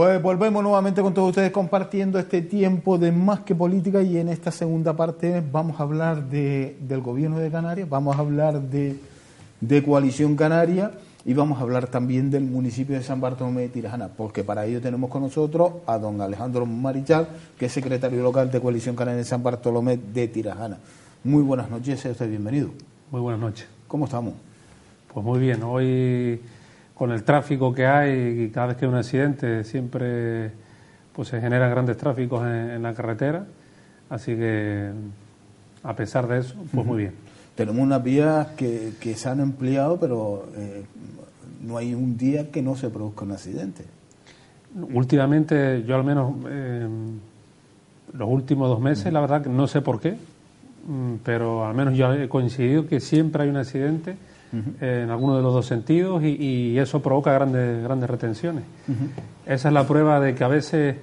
Pues volvemos nuevamente con todos ustedes compartiendo este tiempo de Más que Política, y en esta segunda parte vamos a hablar del Gobierno de Canarias, vamos a hablar de Coalición Canaria y vamos a hablar también del municipio de San Bartolomé de Tirajana, porque para ello tenemos con nosotros a don Alejandro Marichal, que es secretario local de Coalición Canaria de San Bartolomé de Tirajana. Muy buenas noches, sea usted bienvenido. Muy buenas noches. ¿Cómo estamos? Pues muy bien, hoy con el tráfico que hay, y cada vez que hay un accidente siempre pues se generan grandes tráficos en la carretera, así que a pesar de eso, pues muy bien. Tenemos unas vías que se han empleado, pero no hay un día que no se produzca un accidente. Últimamente, yo al menos los últimos 2 meses, la verdad que no sé por qué, pero al menos yo he coincidido que siempre hay un accidente en alguno de los dos sentidos, y eso provoca grandes retenciones. Esa es la prueba de que a veces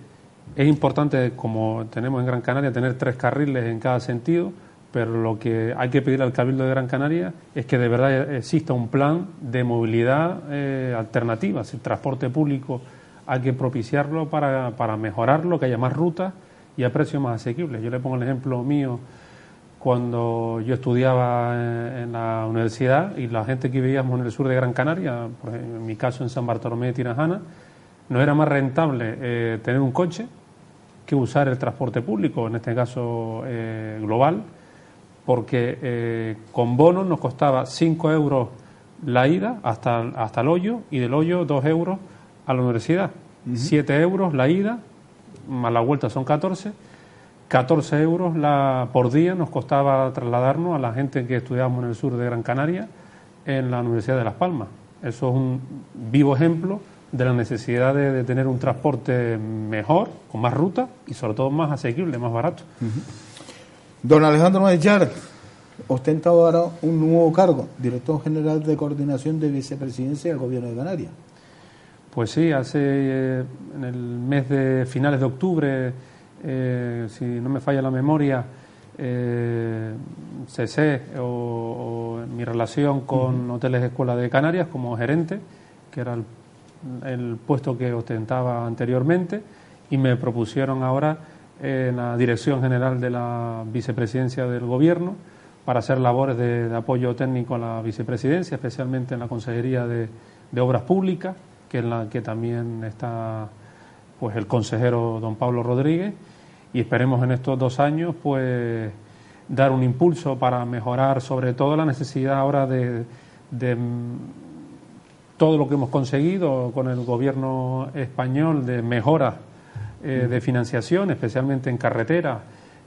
es importante, como tenemos en Gran Canaria, tener 3 carriles en cada sentido, pero lo que hay que pedir al Cabildo de Gran Canaria es que de verdad exista un plan de movilidad alternativa. El transporte público hay que propiciarlo para mejorarlo, que haya más rutas y a precios más asequibles. Yo le pongo el ejemplo mío. Cuando yo estudiaba en la universidad, y la gente que vivíamos en el sur de Gran Canaria, por ejemplo, en mi caso en San Bartolomé de Tirajana, no era más rentable tener un coche que usar el transporte público, en este caso global, porque con bonos nos costaba 5 euros la ida hasta el hoyo, y del hoyo 2 euros a la universidad. 7 euros la ida, más la vuelta son 14 euros por día nos costaba trasladarnos a la gente que estudiábamos en el sur de Gran Canaria en la Universidad de Las Palmas. Eso es un vivo ejemplo de la necesidad de tener un transporte mejor, con más rutas y sobre todo más asequible, más barato. Don Alejandro Marichal ostenta ahora un nuevo cargo, director general de coordinación de vicepresidencia del Gobierno de Canarias. Pues sí, en el mes de finales de octubre, si no me falla la memoria, cesé mi relación con Hoteles Escuela de Canarias como gerente, que era el puesto que ostentaba anteriormente, y me propusieron ahora en la dirección general de la vicepresidencia del Gobierno para hacer labores de apoyo técnico a la vicepresidencia, especialmente en la Consejería de Obras Públicas, que en la que también está pues el consejero don Pablo Rodríguez, y esperemos en estos 2 años pues dar un impulso para mejorar sobre todo la necesidad ahora de todo lo que hemos conseguido con el gobierno español de mejoras de financiación, especialmente en carretera,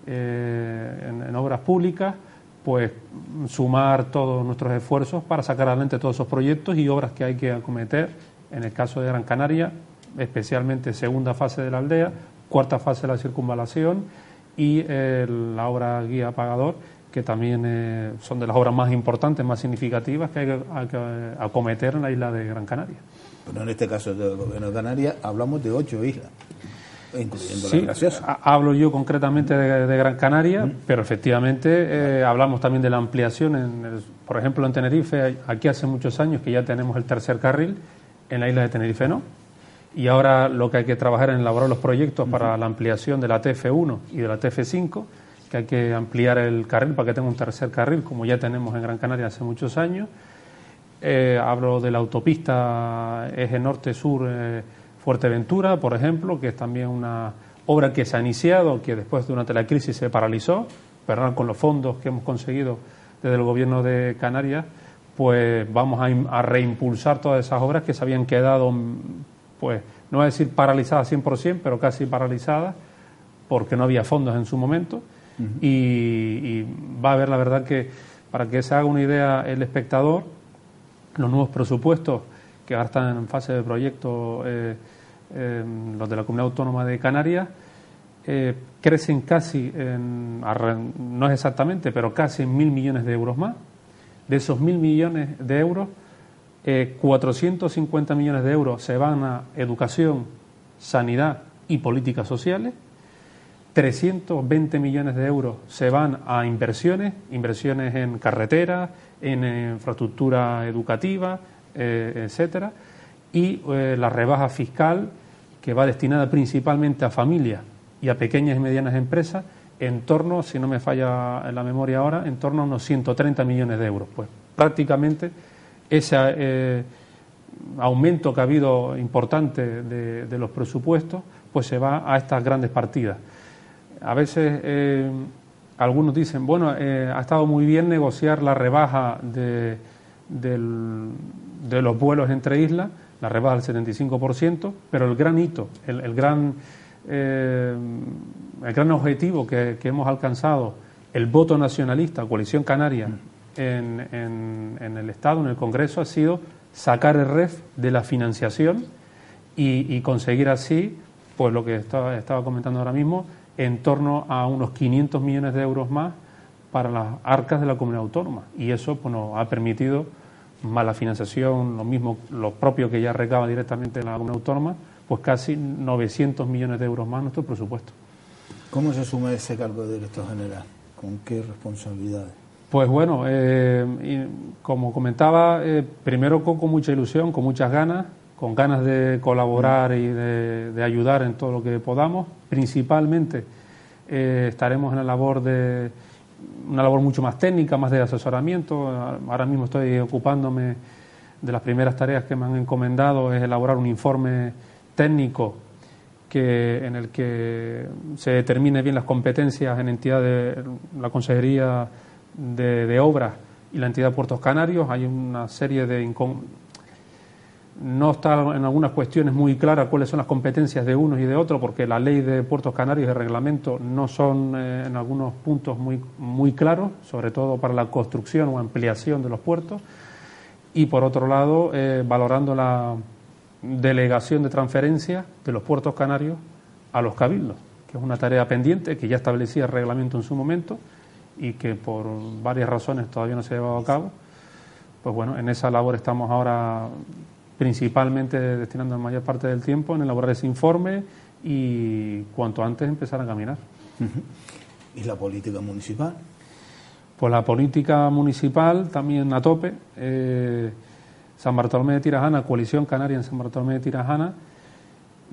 en obras públicas, pues sumar todos nuestros esfuerzos para sacar adelante todos esos proyectos y obras que hay que acometer. En el caso de Gran Canaria, especialmente segunda fase de la aldea, 4ª fase de la circunvalación y la obra guía pagador, que también son de las obras más importantes, más significativas que hay que acometer en la isla de Gran Canaria. Pero en este caso del Gobierno de Canarias hablamos de 8 islas, incluyendo sí, la Graciosa. Hablo yo concretamente de Gran Canaria, pero efectivamente hablamos también de la ampliación. Por ejemplo, en Tenerife, aquí hace muchos años que ya tenemos el 3er carril, en la isla de Tenerife no. Y ahora lo que hay que trabajar es elaborar los proyectos para la ampliación de la TF1 y de la TF5, que hay que ampliar el carril para que tenga un 3er carril, como ya tenemos en Gran Canaria hace muchos años. Hablo de la autopista eje norte-sur Fuerteventura, por ejemplo, que es también una obra que se ha iniciado, que después durante la crisis se paralizó, pero con los fondos que hemos conseguido desde el Gobierno de Canarias, pues vamos a reimpulsar todas esas obras que se habían quedado, pues no voy a decir paralizadas 100%, pero casi paralizadas, porque no había fondos en su momento. Y va a haber, la verdad, que para que se haga una idea el espectador, los nuevos presupuestos que ahora están en fase de proyecto, los de la Comunidad Autónoma de Canarias, crecen casi, no es exactamente, pero casi en 1.000 millones de euros más. De esos 1.000 millones de euros, 450 millones de euros se van a educación, sanidad y políticas sociales, 320 millones de euros se van a inversiones en carreteras, en infraestructura educativa, etcétera, y la rebaja fiscal que va destinada principalmente a familias y a pequeñas y medianas empresas, en torno, si no me falla la memoria ahora, en torno a unos 130 millones de euros. Pues prácticamente ese aumento que ha habido importante de los presupuestos, pues se va a estas grandes partidas. A veces algunos dicen, bueno, ha estado muy bien negociar la rebaja de los vuelos entre islas, la rebaja del 75%, pero el gran hito, el gran objetivo que hemos alcanzado, el voto nacionalista, Coalición Canaria, en el Estado, en el Congreso, ha sido sacar el REF de la financiación y conseguir así, pues lo que estaba comentando ahora mismo, en torno a unos 500 millones de euros más para las arcas de la comunidad autónoma. Y eso pues, nos ha permitido, más la financiación, lo propio que ya recaba directamente la comunidad autónoma, pues casi 900 millones de euros más en nuestro presupuesto. ¿Cómo se asume ese cargo de director general? ¿Con qué responsabilidades? Pues bueno, como comentaba, primero con mucha ilusión, con muchas ganas, con ganas de colaborar y de ayudar en todo lo que podamos. Principalmente estaremos en una labor mucho más técnica, más de asesoramiento. Ahora mismo estoy ocupándome de las primeras tareas que me han encomendado, es elaborar un informe técnico en el que se determine bien las competencias en entidades de la Consejería de Obras y la entidad de Puertos Canarios. Hay una serie no está en algunas cuestiones muy clara cuáles son las competencias de unos y de otros, porque la ley de Puertos Canarios y el reglamento no son en algunos puntos muy claros, sobre todo para la construcción o ampliación de los puertos. Y por otro lado, valorando la delegación de transferencia de los puertos canarios a los cabildos, que es una tarea pendiente que ya establecía el reglamento en su momento y que por varias razones todavía no se ha llevado a cabo. Pues bueno, en esa labor estamos ahora principalmente destinando la mayor parte del tiempo en elaborar ese informe y cuanto antes empezar a caminar. ¿Y la política municipal? Pues la política municipal también a tope. San Bartolomé de Tirajana, Coalición Canaria en San Bartolomé de Tirajana.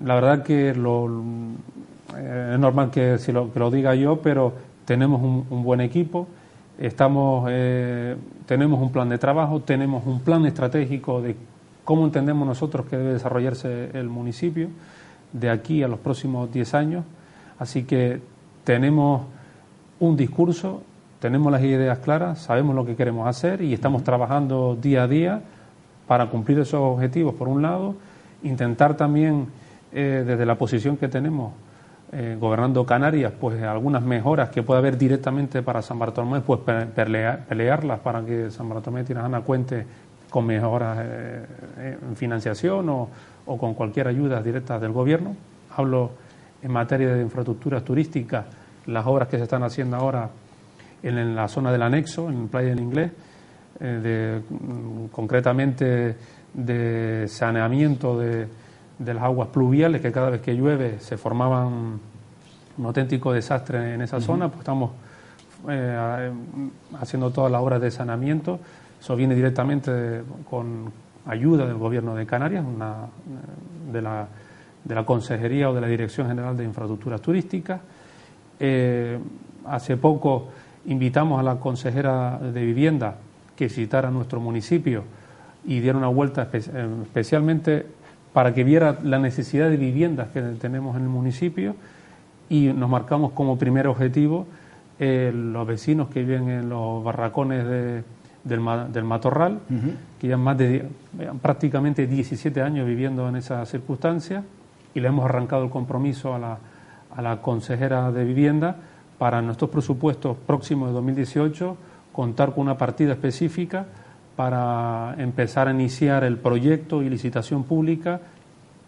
La verdad que es normal que lo diga yo, pero tenemos un buen equipo. Tenemos un plan de trabajo, tenemos un plan estratégico de cómo entendemos nosotros que debe desarrollarse el municipio de aquí a los próximos 10 años. Así que tenemos un discurso, tenemos las ideas claras, sabemos lo que queremos hacer y estamos trabajando día a día para cumplir esos objetivos, por un lado, intentar también, desde la posición que tenemos, gobernando Canarias, pues algunas mejoras que pueda haber directamente para San Bartolomé, pues pelearlas para que San Bartolomé de Tirajana cuente con mejoras en financiación o con cualquier ayuda directa del gobierno. Hablo en materia de infraestructuras turísticas, las obras que se están haciendo ahora en la zona del anexo, en Playa del Inglés, concretamente de saneamiento de las aguas pluviales, que cada vez que llueve se formaban un auténtico desastre en esa zona. Pues estamos haciendo todas las obras de saneamiento. Eso viene directamente con ayuda del Gobierno de Canarias, de la Consejería o de la Dirección General de Infraestructuras Turísticas. Hace poco invitamos a la consejera de Vivienda que visitara nuestro municipio y diera una vuelta especialmente para que viera la necesidad de viviendas que tenemos en el municipio, y nos marcamos como primer objetivo los vecinos que viven en los barracones del Matorral, que ya prácticamente 17 años viviendo en esas circunstancias, y le hemos arrancado el compromiso a la consejera de Vivienda para nuestros presupuestos próximos de 2018 contar con una partida específica para empezar a iniciar el proyecto y licitación pública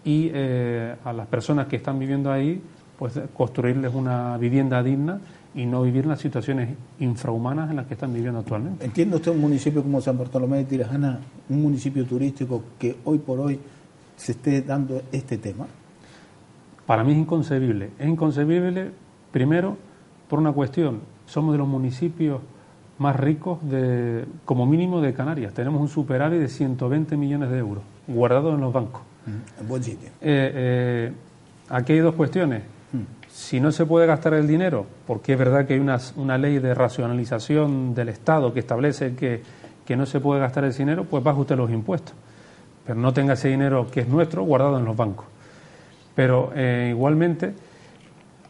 y a las personas que están viviendo ahí, pues construirles una vivienda digna y no vivir en las situaciones infrahumanas en las que están viviendo actualmente. ¿Entiende usted un municipio como San Bartolomé de Tirajana, un municipio turístico, que hoy por hoy se esté dando este tema? Para mí es inconcebible. Es inconcebible, primero, por una cuestión. Somos de los municipios más ricos, como mínimo, de Canarias. Tenemos un superávit de 120 millones de euros guardados en los bancos. En buen sitio. aquí hay dos cuestiones. Si no se puede gastar el dinero, porque es verdad que hay una ley de racionalización del Estado que establece que no se puede gastar ese dinero, pues baje usted los impuestos. Pero no tenga ese dinero que es nuestro guardado en los bancos. Pero igualmente,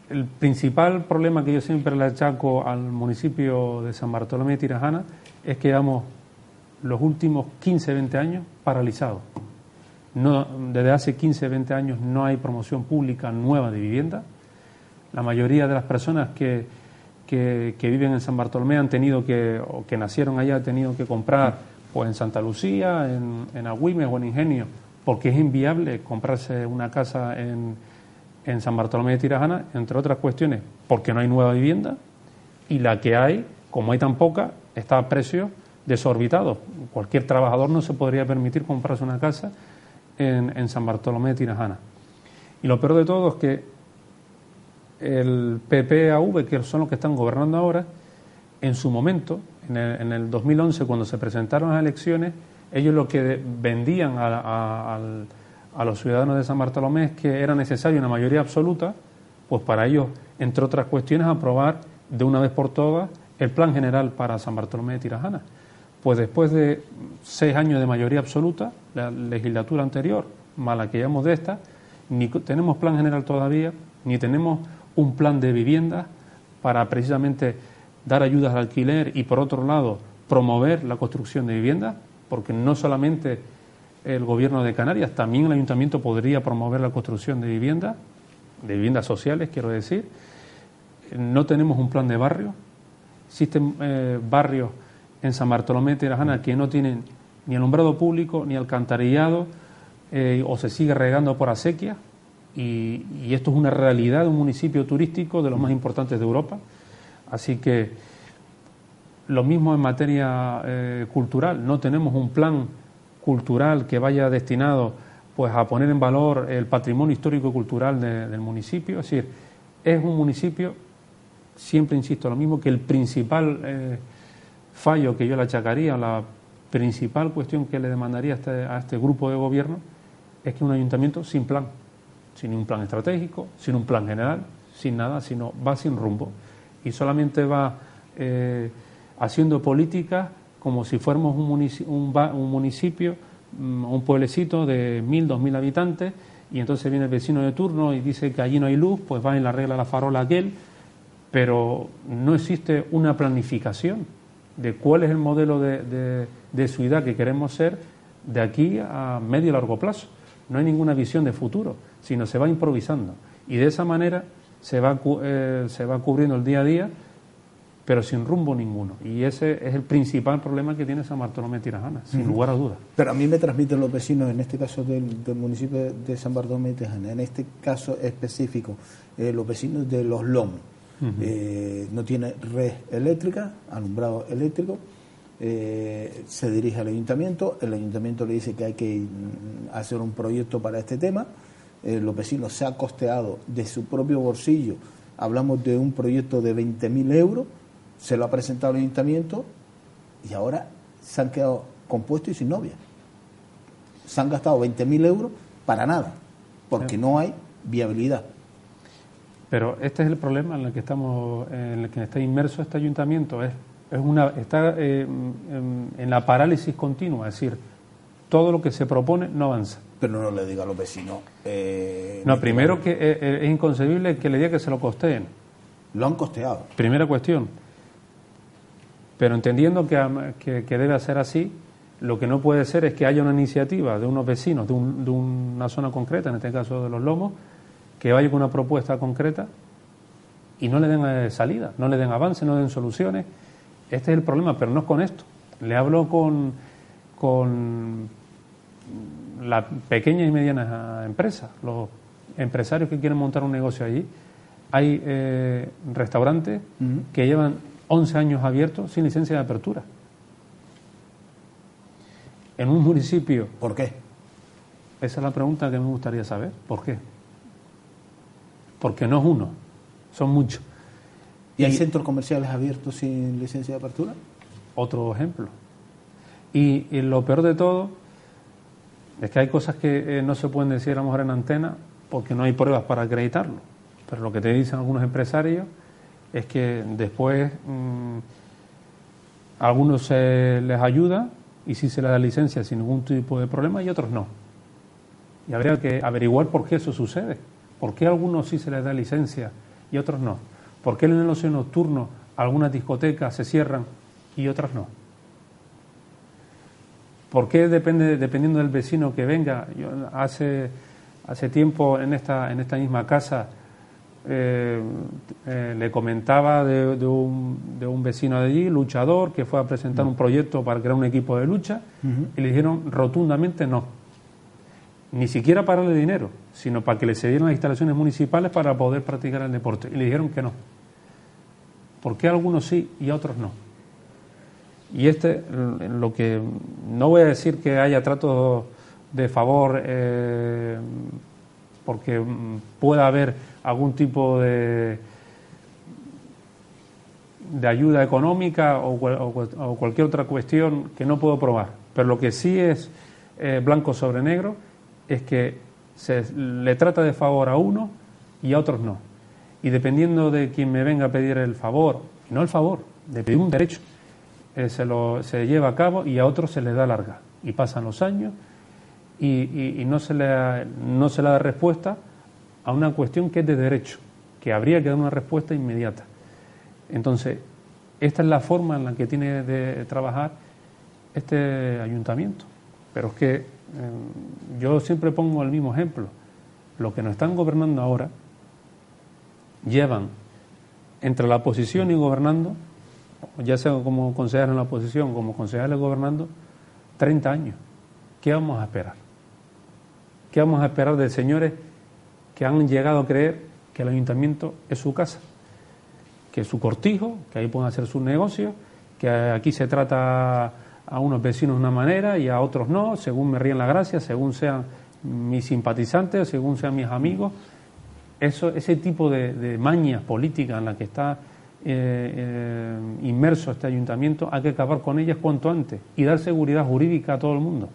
el principal problema que yo siempre le achaco al municipio de San Bartolomé de Tirajana es que llevamos los últimos 15, 20 años paralizados. No, desde hace 15, 20 años no hay promoción pública nueva de vivienda. La mayoría de las personas que viven en San Bartolomé han tenido o que nacieron allá, han tenido que comprar pues en Santa Lucía, en Agüimes o en Ingenio, porque es inviable comprarse una casa en San Bartolomé de Tirajana, entre otras cuestiones, porque no hay nueva vivienda y la que hay, como hay tan poca, está a precios desorbitados. Cualquier trabajador no se podría permitir comprarse una casa en San Bartolomé de Tirajana. Y lo peor de todo es que el PPAV, que son los que están gobernando ahora, en su momento, en el 2011, cuando se presentaron las elecciones, ellos lo que vendían a los ciudadanos de San Bartolomé es que era necesaria una mayoría absoluta, pues para ellos, entre otras cuestiones, aprobar de una vez por todas el plan general para San Bartolomé de Tirajana. Pues después de 6 años de mayoría absoluta, la legislatura anterior, más la que llevamos de esta, ni tenemos plan general todavía, ni tenemos un plan de vivienda para precisamente dar ayudas al alquiler y, por otro lado, promover la construcción de viviendas, porque no solamente el Gobierno de Canarias, también el Ayuntamiento podría promover la construcción de viviendas sociales, quiero decir. No tenemos un plan de barrio. Existen barrios en San Bartolomé de Tirajana que no tienen ni alumbrado público ni alcantarillado o se sigue regando por acequias. Y esto es una realidad de un municipio turístico de los más importantes de Europa. Así que lo mismo en materia cultural. No tenemos un plan cultural que vaya destinado pues a poner en valor el patrimonio histórico y cultural del municipio. Es decir, es un municipio, siempre insisto lo mismo, que el principal fallo que yo le achacaría, la principal cuestión que le demandaría a este grupo de gobierno es que un ayuntamiento sin plan, sin un plan estratégico, sin un plan general, sin nada, sino va sin rumbo y solamente va haciendo políticas como si fuéramos un municipio, un pueblecito de 1.000, 2.000 habitantes, y entonces viene el vecino de turno y dice que allí no hay luz, pues va y le arregla la farola a aquel, pero no existe una planificación de cuál es el modelo de ciudad que queremos ser de aquí a medio y largo plazo. No hay ninguna visión de futuro, sino se va improvisando. Y de esa manera se va cubriendo el día a día, pero sin rumbo ninguno. Y ese es el principal problema que tiene San Bartolomé de Tirajana, sin lugar a dudas. Pero a mí me transmiten los vecinos, en este caso del municipio de San Bartolomé de Tirajana, en este caso específico, los vecinos de Los Lomos. No tiene red eléctrica, alumbrado eléctrico, se dirige al ayuntamiento, el ayuntamiento le dice que hay que hacer un proyecto para este tema, los vecinos se han costeado de su propio bolsillo, hablamos de un proyecto de 20.000 euros, se lo ha presentado al ayuntamiento y ahora se han quedado compuestos y sin novia. Se han gastado 20.000 euros para nada, porque no hay viabilidad. Pero este es el problema en el que está inmerso este ayuntamiento, está en la parálisis continua, es decir, todo lo que se propone no avanza. Pero no le diga a los vecinos. No, primero que es inconcebible que le diga que se lo costeen. Lo han costeado. Primera cuestión. Pero entendiendo que debe ser así, lo que no puede ser es que haya una iniciativa de unos vecinos de una zona concreta, en este caso de Los Lomos, que vaya con una propuesta concreta y no le den salida, no le den avance, no le den soluciones. Este es el problema, pero no es con esto. Le hablo con las pequeñas y medianas empresas, los empresarios que quieren montar un negocio allí. Hay restaurantes que llevan 11 años abiertos sin licencia de apertura. En un municipio... ¿Por qué? Esa es la pregunta que me gustaría saber. ¿Por qué? Porque no es uno, son muchos. ¿Y hay centros comerciales abiertos sin licencia de apertura? Otro ejemplo. Y lo peor de todo es que hay cosas que no se pueden decir a lo mejor en antena, porque no hay pruebas para acreditarlo. Pero lo que te dicen algunos empresarios es que después a algunos se les ayuda y sí se les da licencia sin ningún tipo de problema y otros no. Y habría que averiguar por qué eso sucede. ¿Por qué a algunos sí se les da licencia y a otros no? ¿Por qué en el ocio nocturno algunas discotecas se cierran y otras no? ¿Por qué dependiendo del vecino que venga? Yo hace tiempo en esta misma casa le comentaba de un vecino de allí, luchador, que fue a presentar un proyecto para crear un equipo de lucha y le dijeron rotundamente no. Ni siquiera para darle dinero, sino para que le cedieran las instalaciones municipales para poder practicar el deporte. Y le dijeron que no. ¿Por qué a algunos sí y a otros no? Y lo que no voy a decir que haya tratos de favor porque pueda haber algún tipo de ayuda económica o cualquier otra cuestión que no puedo probar. Pero lo que sí es blanco sobre negro es que se le trata de favor a uno y a otros no. Y dependiendo de quien me venga a pedir el favor, y no el favor, de pedir un derecho, se lleva a cabo y a otros se les da larga. Y pasan los años y no se le da respuesta a una cuestión que es de derecho, que habría que dar una respuesta inmediata. Entonces, esta es la forma en la que tiene de trabajar este ayuntamiento. Pero es que yo siempre pongo el mismo ejemplo. Los que nos están gobernando ahora llevan entre la oposición y gobernando, ya sea como concejales en la oposición, como concejales gobernando, 30 años. ¿Qué vamos a esperar? ¿Qué vamos a esperar de señores que han llegado a creer que el ayuntamiento es su casa, que es su cortijo, que ahí pueden hacer sus negocios, que aquí se trata a unos vecinos de una manera y a otros no, según me ríen la gracia, según sean mis simpatizantes, según sean mis amigos? Ese tipo de mañas políticas en la que está inmerso este ayuntamiento, hay que acabar con ellas cuanto antes y dar seguridad jurídica a todo el mundo.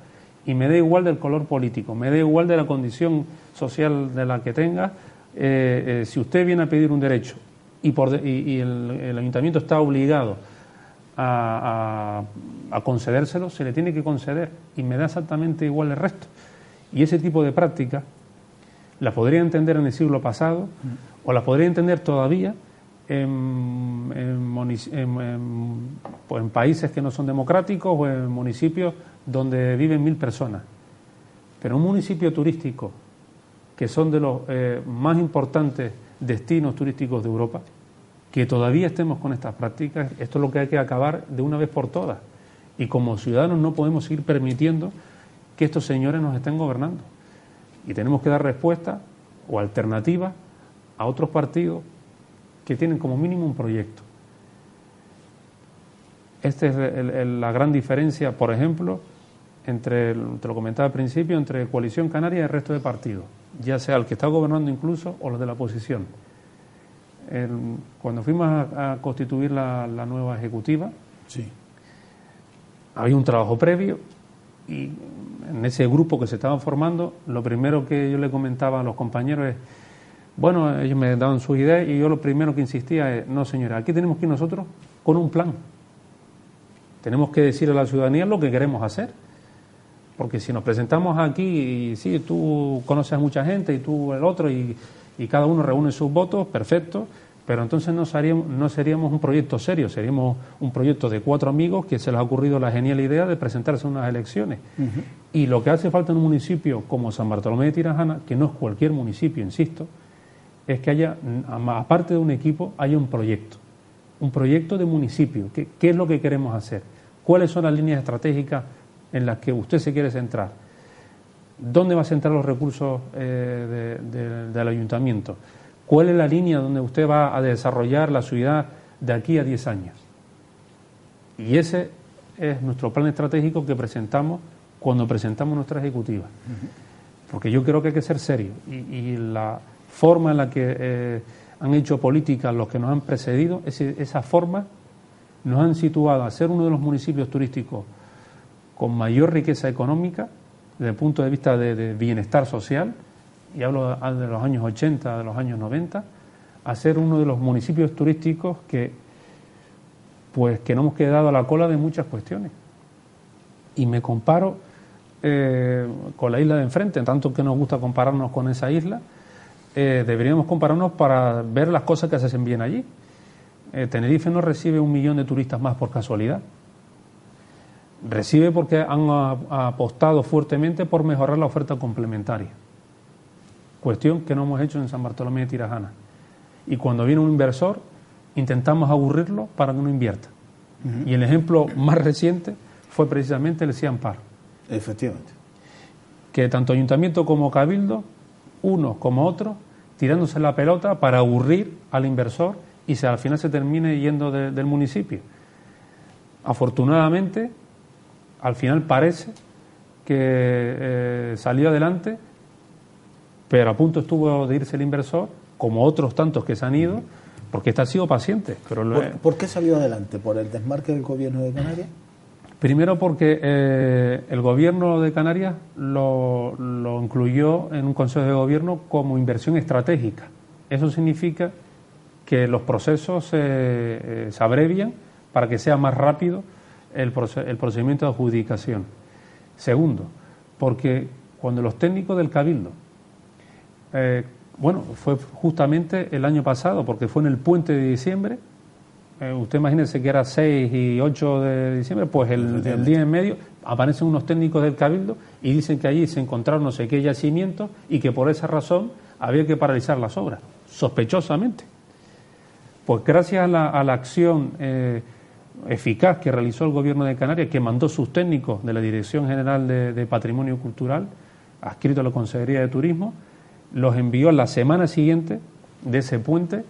Y me da igual del color político, me da igual de la condición social de la que tenga. Si usted viene a pedir un derecho y el ayuntamiento está obligado a concedérselo, se le tiene que conceder y me da exactamente igual el resto. Y ese tipo de prácticas la podría entender en el siglo pasado o la podría entender todavía en países que no son democráticos o en municipios donde viven 1000 personas. Pero un municipio turístico, que son de los más importantes destinos turísticos de Europa, que todavía estemos con estas prácticas, esto es lo que hay que acabar de una vez por todas. Y como ciudadanos no podemos seguir permitiendo que estos señores nos estén gobernando. Y tenemos que dar respuesta o alternativa a otros partidos que tienen como mínimo un proyecto. Esta es la gran diferencia, por ejemplo, te lo comentaba al principio, entre Coalición Canaria y el resto de partidos, ya sea el que está gobernando incluso o los de la oposición. Cuando fuimos a constituir la nueva ejecutiva, sí, había un trabajo previo y en ese grupo que se estaban formando, lo primero que yo le comentaba a los compañeros es, bueno, ellos me daban sus ideas y yo lo primero que insistía es, no señora, aquí tenemos que ir nosotros con un plan. Tenemos que decir a la ciudadanía lo que queremos hacer. Porque si nos presentamos aquí y sí, tú conoces a mucha gente y tú el otro y cada uno reúne sus votos, perfecto, pero entonces no seríamos un proyecto serio, seríamos un proyecto de 4 amigos que se les ha ocurrido la genial idea de presentarse a unas elecciones. Y lo que hace falta en un municipio como San Bartolomé de Tirajana, que no es cualquier municipio, insisto, es que haya, aparte de un equipo, haya un proyecto de municipio. ¿Qué es lo que queremos hacer? ¿Cuáles son las líneas estratégicas en las que usted se quiere centrar? ¿Dónde va a centrar los recursos del ayuntamiento? ¿Cuál es la línea donde usted va a desarrollar la ciudad de aquí a 10 años? Y ese es nuestro plan estratégico que presentamos cuando presentamos nuestra ejecutiva. Porque yo creo que hay que ser serio. Y la forma en la que han hecho política los que nos han precedido, esa forma nos han situado a ser uno de los municipios turísticos con mayor riqueza económica, desde el punto de vista de bienestar social, y hablo de los años 80, de los años 90, a ser uno de los municipios turísticos que no hemos quedado a la cola de muchas cuestiones. Y me comparo con la isla de enfrente, tanto que nos gusta compararnos con esa isla, deberíamos compararnos para ver las cosas que se hacen bien allí. Tenerife no recibe 1 millón de turistas más por casualidad. Recibe porque han apostado fuertemente por mejorar la oferta complementaria. Cuestión que no hemos hecho en San Bartolomé de Tirajana. Y cuando viene un inversor, intentamos aburrirlo para que no invierta. Y el ejemplo más reciente fue precisamente el Siampar. Efectivamente. Que tanto ayuntamiento como cabildo, unos como otros, tirándose la pelota para aburrir al inversor y al final se termine yendo del municipio. Afortunadamente, al final parece que salió adelante, pero a punto estuvo de irse el inversor, como otros tantos que se han ido, porque ha sido paciente. Pero ¿Por qué salió adelante? ¿Por el desmarque del gobierno de Canarias? Primero porque el gobierno de Canarias lo incluyó en un consejo de gobierno como inversión estratégica. Eso significa que los procesos se abrevian para que sea más rápido el procedimiento de adjudicación. Segundo, porque cuando los técnicos del Cabildo, fue justamente el año pasado, porque fue en el puente de diciembre, usted imagínese que era 6 y 8 de diciembre, pues el día en medio aparecen unos técnicos del Cabildo y dicen que allí se encontraron no sé qué yacimientos y que por esa razón había que paralizar las obras, sospechosamente. Pues gracias a la acción eficaz que realizó el Gobierno de Canarias, que mandó sus técnicos de la Dirección General de Patrimonio Cultural, adscrito a la Consejería de Turismo, los envió la semana siguiente de ese puente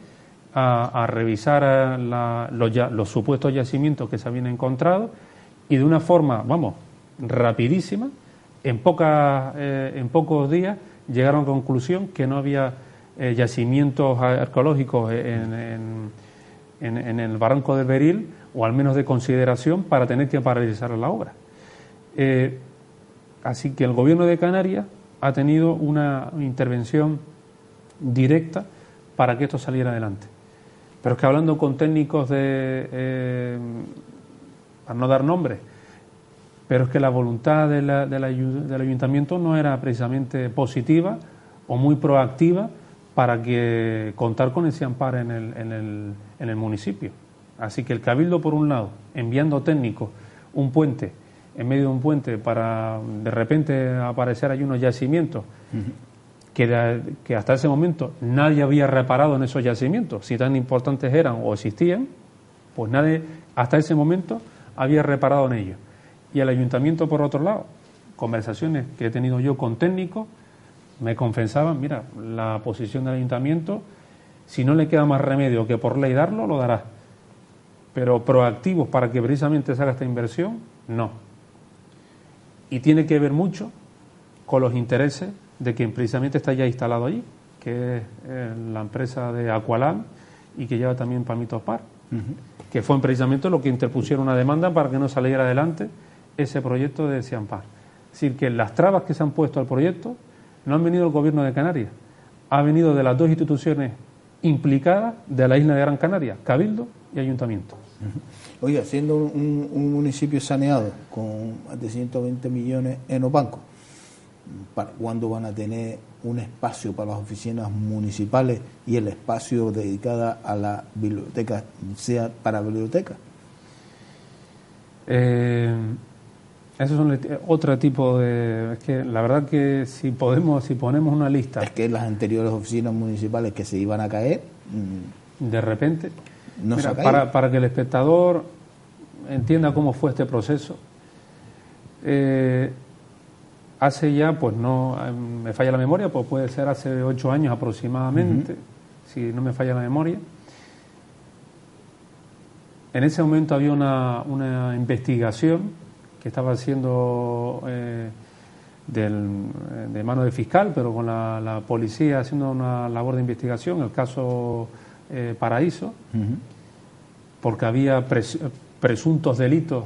a revisar los supuestos yacimientos que se habían encontrado y de una forma, rapidísima, en pocos días llegaron a la conclusión que no había yacimientos arqueológicos en el barranco del Beril, o al menos de consideración, para tener que paralizar la obra. Así que el Gobierno de Canarias ha tenido una intervención directa para que esto saliera adelante. Pero es que hablando con técnicos para no dar nombres, pero es que la voluntad del ayuntamiento no era precisamente positiva o muy proactiva para que contar con ese amparo en el municipio. Así que el Cabildo, por un lado, enviando técnicos en medio de un puente para de repente aparecer allí unos yacimientos que hasta ese momento nadie había reparado en esos yacimientos, si tan importantes eran o existían, pues nadie hasta ese momento había reparado en ellos. Y el ayuntamiento, por otro lado, conversaciones que he tenido yo con técnicos, me confesaban, mira, la posición del ayuntamiento, si no le queda más remedio que por ley darlo, lo dará. Pero proactivos para que precisamente se haga esta inversión, no. Y tiene que ver mucho con los intereses de quien precisamente está ya instalado allí, que es la empresa de Aqualand y que lleva también Palmitos Par, que fue precisamente lo que interpusieron una demanda para que no saliera adelante ese proyecto de Siampar. Es decir, que las trabas que se han puesto al proyecto no han venido del Gobierno de Canarias, ha venido de las dos instituciones implicadas de la isla de Gran Canaria, Cabildo y Ayuntamiento. Oiga, siendo un municipio saneado con más de 120 millones en los bancos, ¿para cuándo van a tener un espacio para las oficinas municipales y el espacio dedicado a la biblioteca sea para biblioteca? Esos son otro tipo de... Es que la verdad que si ponemos una lista... Es que las anteriores oficinas municipales que se iban a caer... de repente... No mira, para que el espectador entienda cómo fue este proceso, hace ya, pues no me falla la memoria, pues puede ser hace 8 años aproximadamente, si no me falla la memoria. En ese momento había una investigación que estaba haciendo de mano del fiscal, pero con la policía haciendo una labor de investigación, el caso Paraíso, porque había presuntos delitos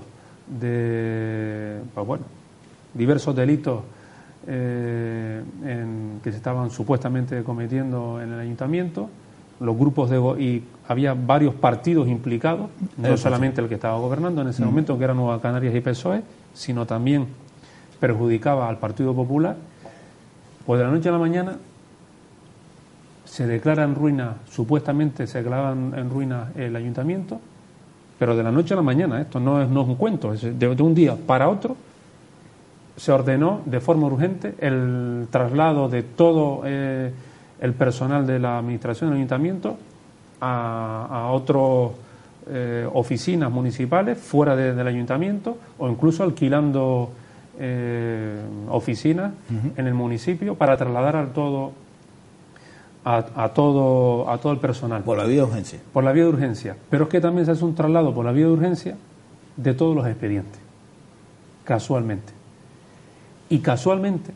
diversos delitos que se estaban supuestamente cometiendo en el ayuntamiento, los grupos y había varios partidos implicados, no solamente el que estaba gobernando en ese momento, que era Nueva Canarias y PSOE, sino también perjudicaba al Partido Popular. Pues de la noche a la mañana se declara en ruina, supuestamente se declara en ruina el ayuntamiento, pero de la noche a la mañana, esto no es un cuento, es de un día para otro, se ordenó de forma urgente el traslado de todo el personal de la administración del ayuntamiento a otras oficinas municipales fuera del ayuntamiento, o incluso alquilando oficinas en el municipio para trasladar a todo el personal. Por la vía de urgencia. Por la vía de urgencia. Pero es que también se hace un traslado por la vía de urgencia de todos los expedientes, casualmente. Y casualmente,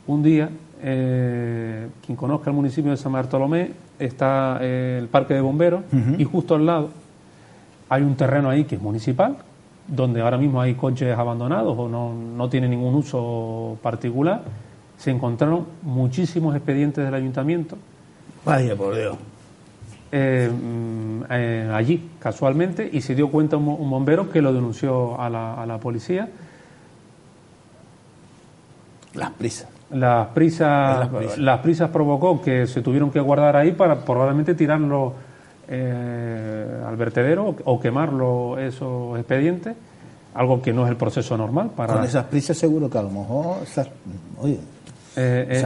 un día, quien conozca el municipio de San Bartolomé, está el parque de bomberos y justo al lado hay un terreno ahí que es municipal, donde ahora mismo hay coches abandonados o no tiene ningún uso particular. Se encontraron muchísimos expedientes del ayuntamiento. Vaya por Dios. Allí, casualmente, y se dio cuenta un bombero que lo denunció a la policía. Las prisas. Las prisas provocó que se tuvieron que guardar ahí para probablemente tirarlo al vertedero o quemarlo esos expedientes, algo que no es el proceso normal. Con esas prisas seguro que a lo mejor se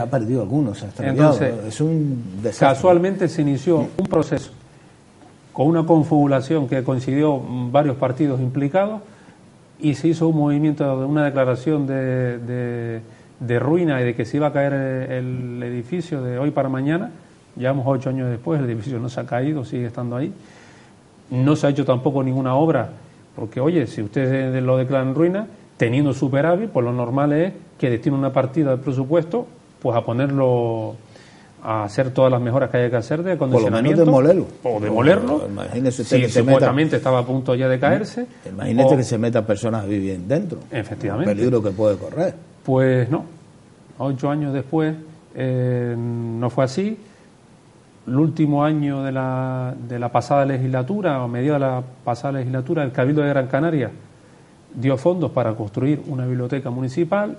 ha perdido alguno, se ha extraviado. Entonces, es un desastre. Casualmente se inició un proceso con una confabulación que coincidió varios partidos implicados y se hizo un movimiento de una declaración de ruina y de que se iba a caer el edificio de hoy para mañana. Llevamos 8 años después, el edificio no se ha caído, sigue estando ahí. No se ha hecho tampoco ninguna obra, porque oye, si ustedes lo declaran ruina, teniendo superávit, pues lo normal es que destinen una partida del presupuesto pues a ponerlo, a hacer todas las mejoras que haya que hacer de acondicionamiento. Por lo menos demolerlo. O demolerlo. Imagínese si supuestamente estaba a punto ya de caerse. Imagínate que se metan personas a vivir dentro. Efectivamente. El peligro que puede correr. Pues no. 8 años después no fue así. El último año de la pasada legislatura, o mediados de la pasada legislatura, el Cabildo de Gran Canaria dio fondos para construir una biblioteca municipal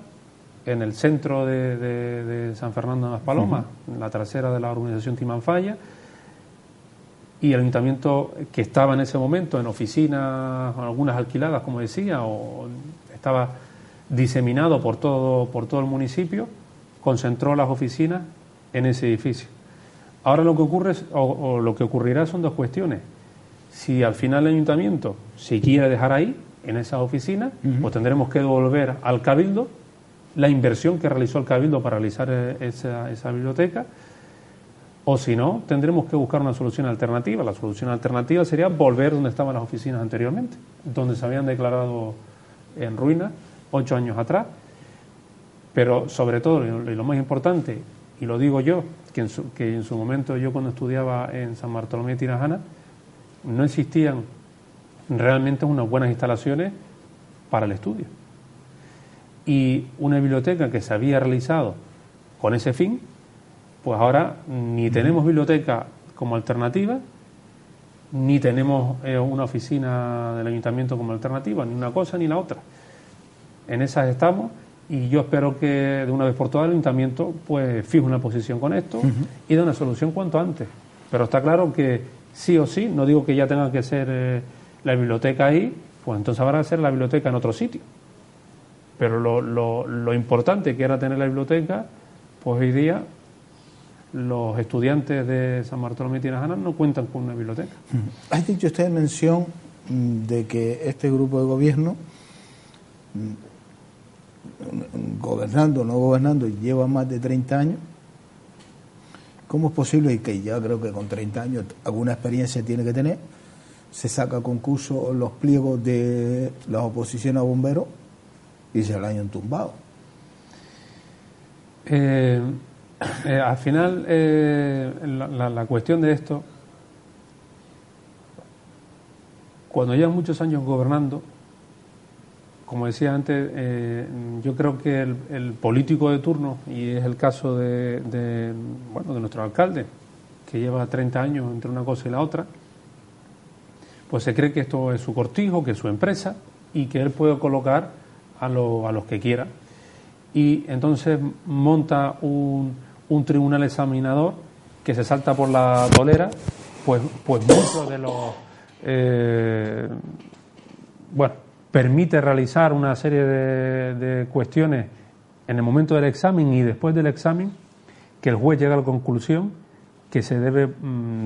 en el centro de San Fernando de las Palomas, en la trasera de la urbanización Timanfaya, y el ayuntamiento, que estaba en ese momento en oficinas, algunas alquiladas, como decía, o estaba diseminado por todo el municipio, concentró las oficinas en ese edificio. Ahora lo que ocurre o lo que ocurrirá son dos cuestiones. Si al final el ayuntamiento se quiere dejar ahí, en esas oficinas, pues tendremos que devolver al Cabildo la inversión que realizó el Cabildo para realizar esa biblioteca, o si no, tendremos que buscar una solución alternativa. La solución alternativa sería volver donde estaban las oficinas anteriormente, donde se habían declarado en ruina 8 años atrás. Pero sobre todo, y lo más importante, y lo digo yo, que en su momento yo cuando estudiaba en San Bartolomé de Tirajana, no existían realmente unas buenas instalaciones para el estudio. Y una biblioteca que se había realizado con ese fin, pues ahora ni tenemos biblioteca como alternativa, ni tenemos una oficina del ayuntamiento como alternativa, ni una cosa ni la otra. En esas estamos, y yo espero que de una vez por todas el ayuntamiento pues fije una posición con esto y dé una solución cuanto antes. Pero está claro que sí o sí, no digo que ya tenga que ser la biblioteca ahí, pues entonces habrá que hacer la biblioteca en otro sitio. Pero lo importante que era tener la biblioteca, pues hoy día los estudiantes de San Bartolomé de Tirajana no cuentan con una biblioteca. Has dicho usted mención de que este grupo de gobierno, gobernando o no gobernando, lleva más de 30 años. ¿Cómo es posible? Y que ya creo que con 30 años alguna experiencia tiene que tener. Se saca a concurso los pliegos de la oposición a bomberos y se la hayan tumbado. Al final, la cuestión de esto, cuando llevan muchos años gobernando, como decía antes, yo creo que el político de turno, y es el caso de nuestro alcalde, que lleva 30 años entre una cosa y la otra, pues se cree que esto es su cortijo, que es su empresa, y que él puede colocar a los que quiera. Y entonces monta un tribunal examinador que se salta por la tolera, pues muchos de los... permite realizar una serie de cuestiones en el momento del examen y después del examen, que el juez llega a la conclusión que se debe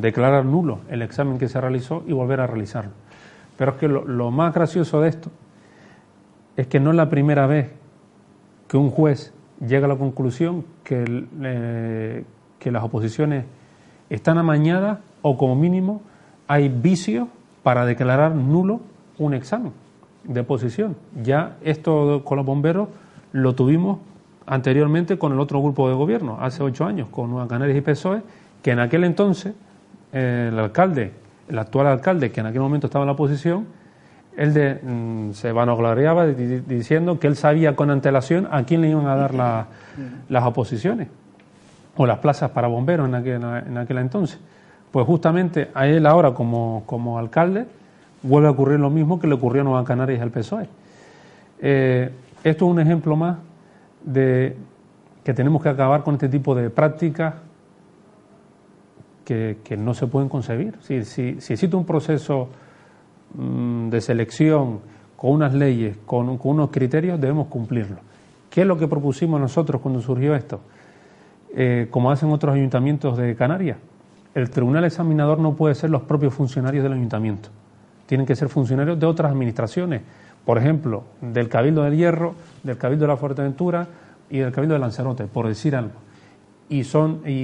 declarar nulo el examen que se realizó y volver a realizarlo. Pero es que lo más gracioso de esto es que no es la primera vez que un juez llega a la conclusión que las oposiciones están amañadas o como mínimo hay vicios para declarar nulo un examen de oposición. Ya esto con los bomberos lo tuvimos anteriormente con el otro grupo de gobierno, hace 8 años, con Nueva Canarias y PSOE, que en aquel entonces el actual alcalde, que en aquel momento estaba en la oposición, él se vanagloriaba diciendo que él sabía con antelación a quién le iban a dar las oposiciones o las plazas para bomberos en aquel entonces. Pues justamente a él ahora como alcalde vuelve a ocurrir lo mismo que le ocurrió a Nueva Canarias y al PSOE. Esto es un ejemplo más de que tenemos que acabar con este tipo de prácticas que no se pueden concebir. Si existe un proceso de selección con unas leyes, con unos criterios, debemos cumplirlo. ¿Qué es lo que propusimos nosotros cuando surgió esto? Como hacen otros ayuntamientos de Canarias, el tribunal examinador no puede ser los propios funcionarios del ayuntamiento. Tienen que ser funcionarios de otras administraciones, por ejemplo, del Cabildo del Hierro, del Cabildo de la Fuerteventura y del Cabildo de Lanzarote, por decir algo. Y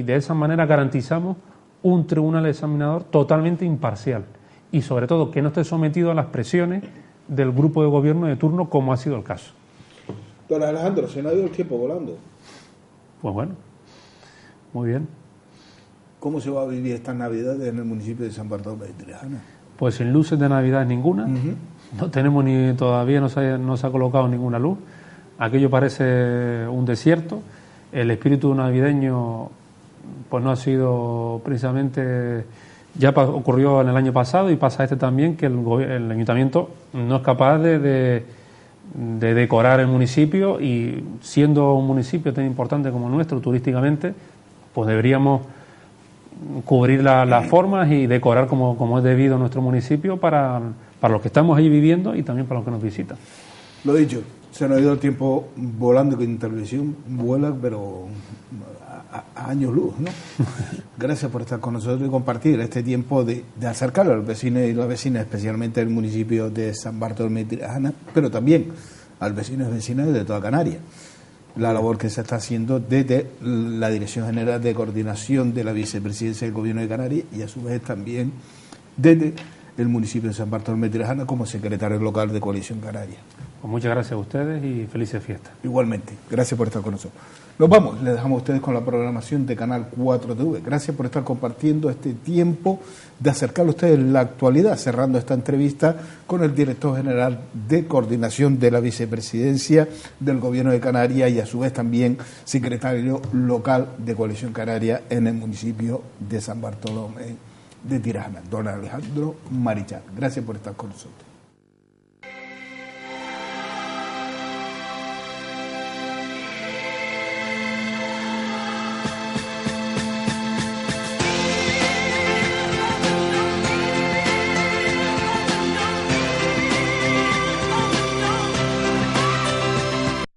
de esa manera garantizamos un tribunal examinador totalmente imparcial y sobre todo que no esté sometido a las presiones del grupo de gobierno de turno, como ha sido el caso. Don Alejandro, se nos ha ido el tiempo volando. Pues bueno, muy bien. ¿Cómo se va a vivir estas Navidades en el municipio de San Bartolomé de Tirajana? Pues sin luces de Navidad ninguna, no tenemos todavía no se ha colocado ninguna luz, aquello parece un desierto, el espíritu navideño pues no ha sido precisamente, ya ocurrió en el año pasado y pasa también, que el ayuntamiento no es capaz de decorar el municipio, y siendo un municipio tan importante como el nuestro turísticamente, pues deberíamos cubrir las formas y decorar como es debido nuestro municipio para los que estamos ahí viviendo y también para los que nos visitan. Lo dicho, se nos ha ido el tiempo volando, que intervención vuela, pero a años luz, ¿no? Gracias por estar con nosotros y compartir este tiempo de acercarlo a los vecinos y las vecinas, especialmente del municipio de San Bartolomé de Tirajana, pero también a los vecinos y vecinas de toda Canarias. La labor que se está haciendo desde la Dirección General de Coordinación de la Vicepresidencia del Gobierno de Canarias y a su vez también desde el municipio de San Bartolomé de Tirajana como secretario local de Coalición Canaria. Pues muchas gracias a ustedes y felices fiestas. Igualmente, gracias por estar con nosotros. Nos vamos, les dejamos a ustedes con la programación de Canal 4 TV. Gracias por estar compartiendo este tiempo de acercar a ustedes la actualidad, cerrando esta entrevista con el director general de Coordinación de la Vicepresidencia del Gobierno de Canarias y a su vez también secretario local de Coalición Canaria en el municipio de San Bartolomé de Tirajana, don Alejandro Marichal. Gracias por estar con nosotros.